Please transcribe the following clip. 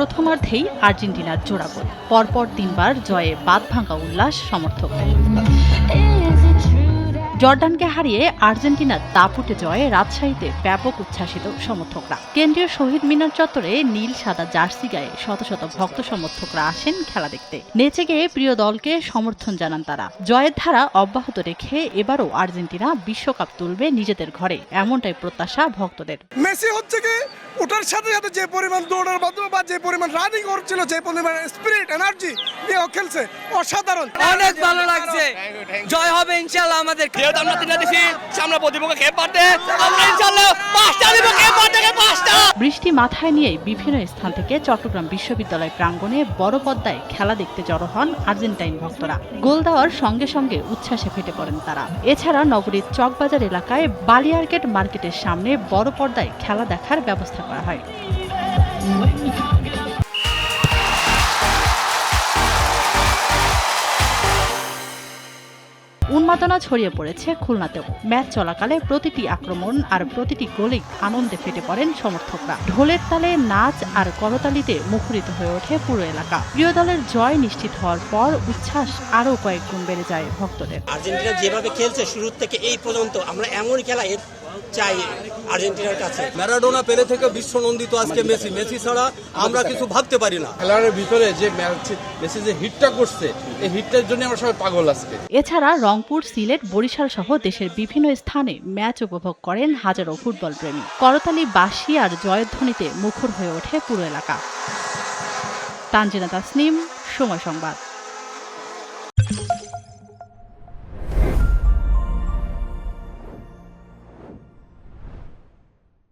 প্রথমার্ধেই আর্জেন্টিনার জোড়া গোল, পরপর 3 বার জয়ে বাঁধভাঙা উল্লাস সমর্থকদের। জর্ডানকে হারিয়ে আর্জেন্টিনার দাপুটে জয়ে রাজশাহীতে ব্যাপক উচ্ছ্বাসিত সমর্থকরা। কেন্দ্রীয় শহীদ মিনার চত্বরে নীল সাদা জার্সি গায়ে শত শত ভক্ত সমর্থকরা আসেন খেলা দেখতে। নেচে গিয়ে প্রিয় দলকে সমর্থন জানান তারা। জয়ের ধারা অব্যাহত রেখে এবারও আর্জেন্টিনা বিশ্বকাপ তুলবে নিজেদের ঘরে, এমনটাই প্রত্যাশা ভক্তদের। মেসি হচ্ছে কি ওটার সাথে সাথে যে পরিমাণ দৌড়ের মাধ্যমে বা যে পরিমাণ রানিং করছিল, যে পরিমাণ স্পিরিট এনার্জি নিয়ে খেলছে, অসাধারণ। অনেক ভালো লাগছে, জয় হবে ইনশাআল্লাহ আমাদের। যেহেতু আমরা 3টা দিছি, আমরা প্রতিপক্ষকে খেয়ে পারতে, আমরা ইনশাআল্লাহ 5টা দিব, খেয়ে পারতে 5টা। বৃষ্টি মাথায় নিয়ে বিভিন্ন স্থান থেকে চট্টগ্রাম বিশ্ববিদ্যালয় প্রাঙ্গণে বড় পর্দায় খেলা দেখতে জড়ো হন আর্জেন্টাইন ভক্তরা। গোল দেওয়ার সঙ্গে সঙ্গে উচ্ছ্বাসে ফেটে পড়েন তারা। এছাড়া নগরীর চকবাজার এলাকায় বালিয়ারগেট মার্কেটের সামনে বড় পর্দায় খেলা দেখার ব্যবস্থা করা হয়। উন্মাদনা ছড়িয়ে পড়েছে খুলনাতেও। ম্যাচ চলাকালে প্রতিটি আক্রমণ আর প্রতিটি গোলেই আনন্দে ফেটে পড়েন সমর্থকরা। ঢোলের তালে নাচ আর করতালিতে মুখরিত হয়ে ওঠে পুরো এলাকা। প্রিয় দলের জয় নিশ্চিত হওয়ার পর উচ্ছ্বাস আরও কয়েক গুণ বেড়ে যায় ভক্তদের। আর্জেন্টিনা যেভাবে খেলছে শুরু থেকে এই পর্যন্ত, আমরা এমন খেলা চাই আর্জেন্টিনার কাছে। ম্যারাডোনা পেলে থেকে বিশ্বনন্দিত আজকে মেসি ছাড়া আমরা কিছু ভাবতে পারি না। খেলার ভিতরে যে মেসি যে হিটটা করছে, এই হিটটার জন্য আমরা সবাই পাগল আজকে। এছাড়া রংপুর, সিলেট, বরিশাল সহ দেশের বিভিন্ন স্থানে ম্যাচ উপভোগ করেন হাজারো ফুটবল প্রেমী। করতালি, বাঁশি আর জয়ধ্বনিতে মুখর হয়ে ওঠে পুরো এলাকা। তানজিনা তাসনিম, সময় সংবাদ।